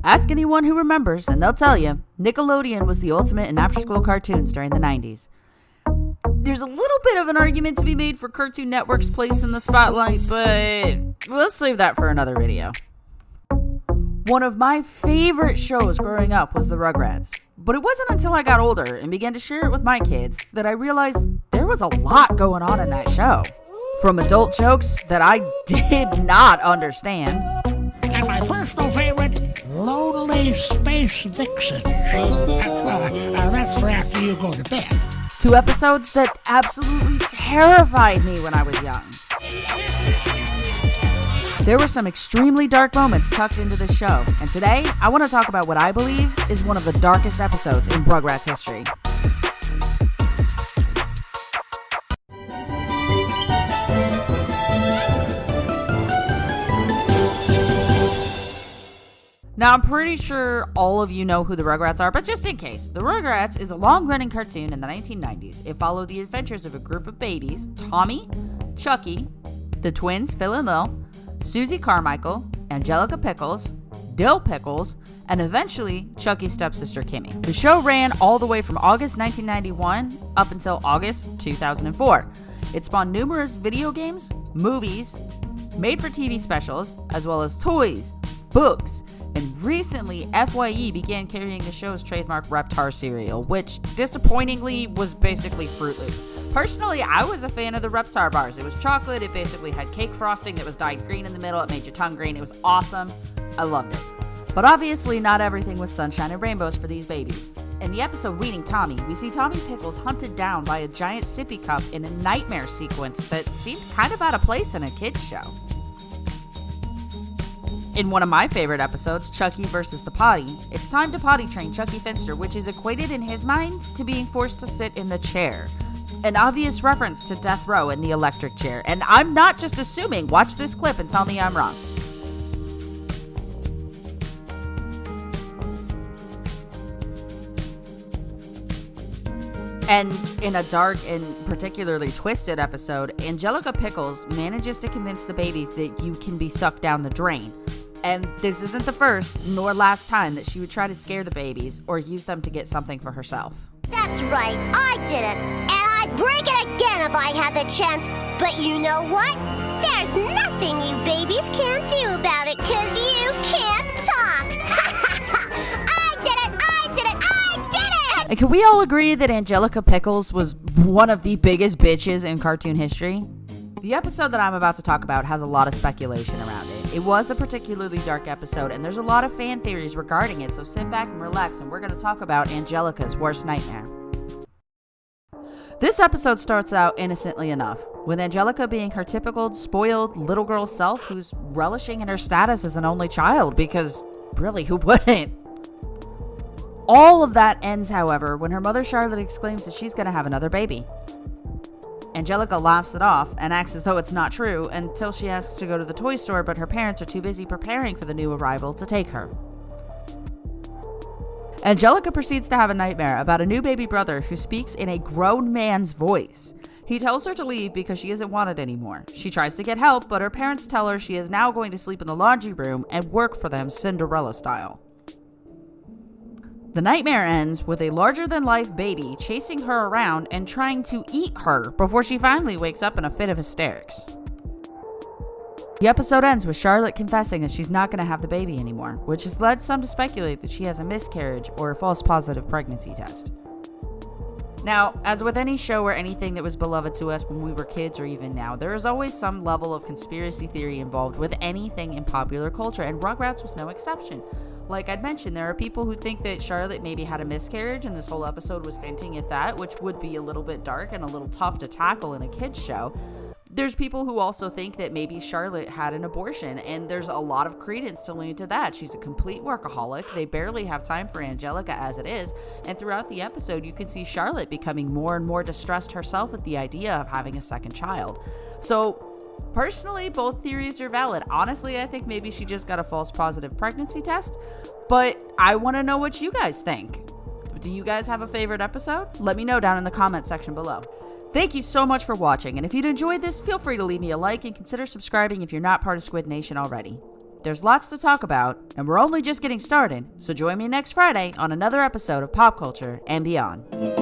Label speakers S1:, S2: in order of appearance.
S1: Ask anyone who remembers, and they'll tell you, Nickelodeon was the ultimate in after-school cartoons during the 90s. There's a little bit of an argument to be made for Cartoon Network's place in the spotlight, but let's save that for another video. One of my favorite shows growing up was the Rugrats, but it wasn't until I got older and began to share it with my kids that I realized there was a lot going on in that show. From adult jokes that I did not understand.
S2: And my personal favorite, Lonely Space Vixen. That's for after you go to bed.
S1: To episodes that absolutely terrified me when I was young. There were some extremely dark moments tucked into this show, and today I want to talk about what I believe is one of the darkest episodes in Rugrats history. Now, I'm pretty sure all of you know who the Rugrats are, but just in case, the Rugrats is a long-running cartoon in the 1990s. It followed the adventures of a group of babies, Tommy, Chucky, the twins, Phil and Lil, Susie Carmichael, Angelica Pickles, Dill Pickles, and eventually Chucky's stepsister Kimmy. The show ran all the way from August 1991 up until August 2004. It spawned numerous video games, movies, made-for-TV specials, as well as toys, books, and recently FYE began carrying the show's trademark Reptar cereal, which disappointingly was basically Fruit Loops. Personally, I was a fan of the Reptar bars. It was chocolate, it basically had cake frosting that was dyed green in the middle, it made your tongue green, it was awesome, I loved it. But obviously not everything was sunshine and rainbows for these babies. In the episode Weaning Tommy, we see Tommy Pickles hunted down by a giant sippy cup in a nightmare sequence that seemed kind of out of place in a kid's show. In one of my favorite episodes, Chucky versus the Potty, it's time to potty train Chucky Finster, which is equated in his mind to being forced to sit in the chair. An obvious reference to Death Row and the electric chair, and I'm not just assuming. Watch this clip and tell me I'm wrong. And in a dark and particularly twisted episode, Angelica Pickles manages to convince the babies that you can be sucked down the drain. And this isn't the first nor last time that she would try to scare the babies or use them to get something for herself.
S3: That's right, I did it, and I'd break it again if I had the chance. But you know what? There's nothing you babies can't do about it, 'cause you can't talk. I did it, I did it, I did it!
S1: And can we all agree that Angelica Pickles was one of the biggest bitches in cartoon history? The episode that I'm about to talk about has a lot of speculation around it. It was a particularly dark episode, and there's a lot of fan theories regarding it, so sit back and relax, and we're going to talk about Angelica's worst nightmare. This episode starts out innocently enough, with Angelica being her typical spoiled little girl self who's relishing in her status as an only child, because really, who wouldn't? All of that ends, however, when her mother Charlotte exclaims that she's going to have another baby. Angelica laughs it off and acts as though it's not true until she asks to go to the toy store, but her parents are too busy preparing for the new arrival to take her. Angelica proceeds to have a nightmare about a new baby brother who speaks in a grown man's voice. He tells her to leave because she isn't wanted anymore. She tries to get help, but her parents tell her she is now going to sleep in the laundry room and work for them Cinderella style. The nightmare ends with a larger-than-life baby chasing her around and trying to eat her before she finally wakes up in a fit of hysterics. The episode ends with Charlotte confessing that she's not going to have the baby anymore, which has led some to speculate that she has a miscarriage or a false positive pregnancy test. Now, as with any show or anything that was beloved to us when we were kids or even now, there is always some level of conspiracy theory involved with anything in popular culture, and Rugrats was no exception. Like I'd mentioned, there are people who think that Charlotte maybe had a miscarriage, and this whole episode was hinting at that, which would be a little bit dark and a little tough to tackle in a kid's show. There's people who also think that maybe Charlotte had an abortion, and there's a lot of credence to lean to that. She's a complete workaholic. They barely have time for Angelica as it is, and throughout the episode, you can see Charlotte becoming more and more distressed herself at the idea of having a second child. So, personally, both theories are valid. Honestly, I think maybe she just got a false positive pregnancy test, but I want to know what you guys think. Do you guys have a favorite episode? Let me know down in the comment section below. Thank you so much for watching, and if you'd enjoyed this, feel free to leave me a like and consider subscribing if you're not part of Squid Nation already. There's lots to talk about, and we're only just getting started, so join me next Friday on another episode of Pop Culture and Beyond.